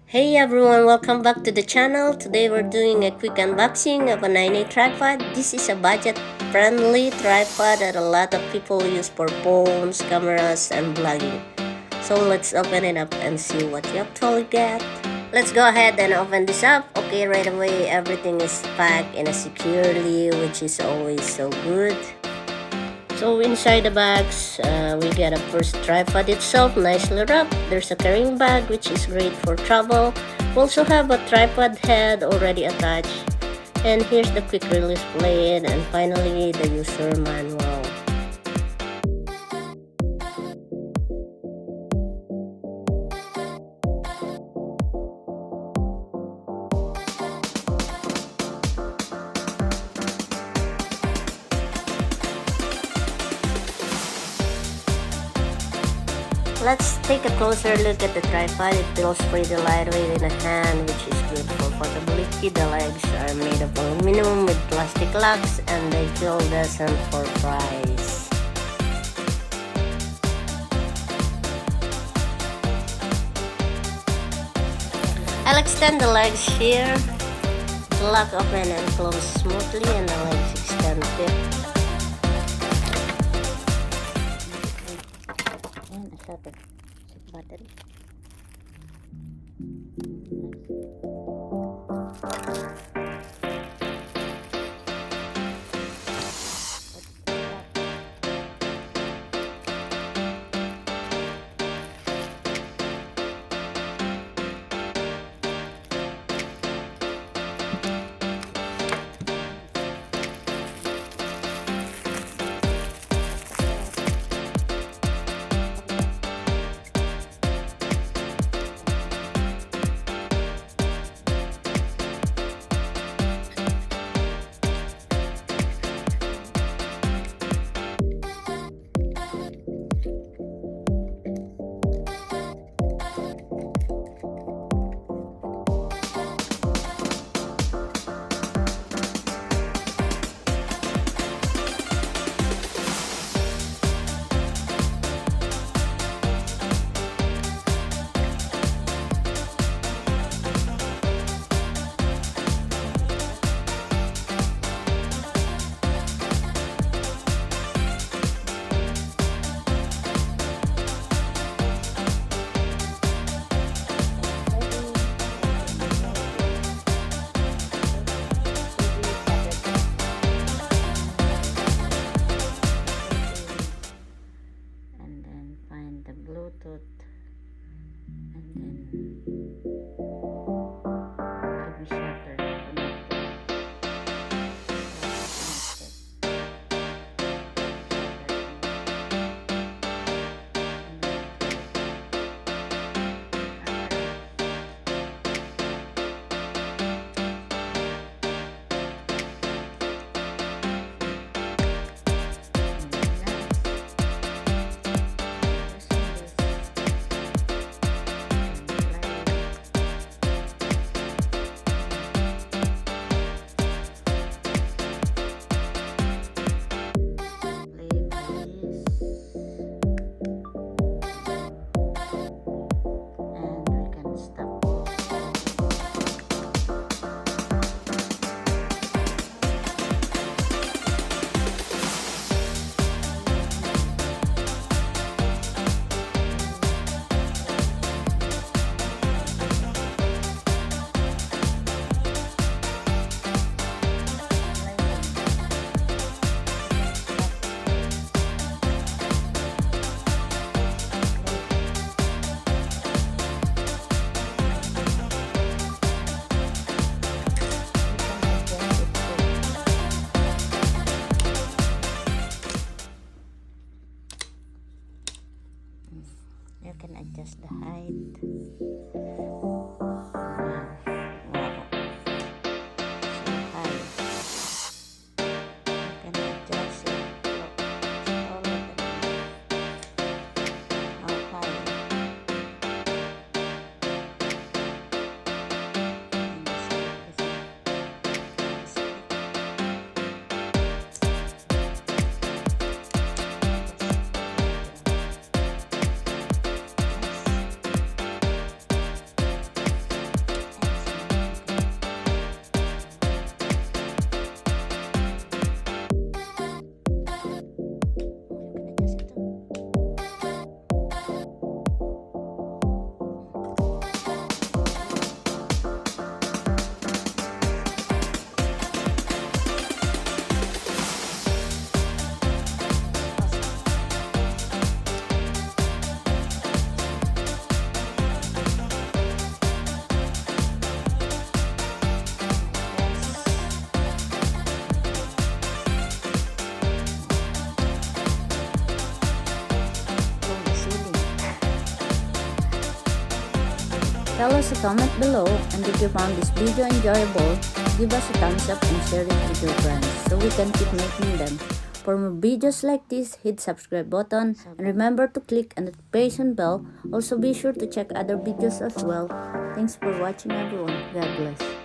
Hey everyone, welcome back to the channel. Today we're doing a quick unboxing of a Nineigh tripod. This is a budget-friendly tripod that a lot of people use for phones, cameras, and vlogging. So let's open it up and see what you actually get. Let's go ahead and open this up. Okay, right away everything is packed in a securely, which is always so good. So inside the bags, we get a first tripod itself, nicely wrapped. There's a carrying bag which is great for travel. We also have a tripod head already attached. And here's the quick release plate, and finally the user manual. Let's take a closer look at the tripod. It feels pretty lightweight in the hand, which is good for portability. The legs are made of aluminum with plastic locks, and they feel decent for price. I'll extend the legs here. The lock open and close smoothly, and the legs extend fit. Battery. Tell us a comment below, and if you found this video enjoyable, give us a thumbs up and share it with your friends so we can keep making them. For more videos like this, hit subscribe button and remember to click on the notification bell. Also be sure to check other videos as well. Thanks for watching everyone. God bless.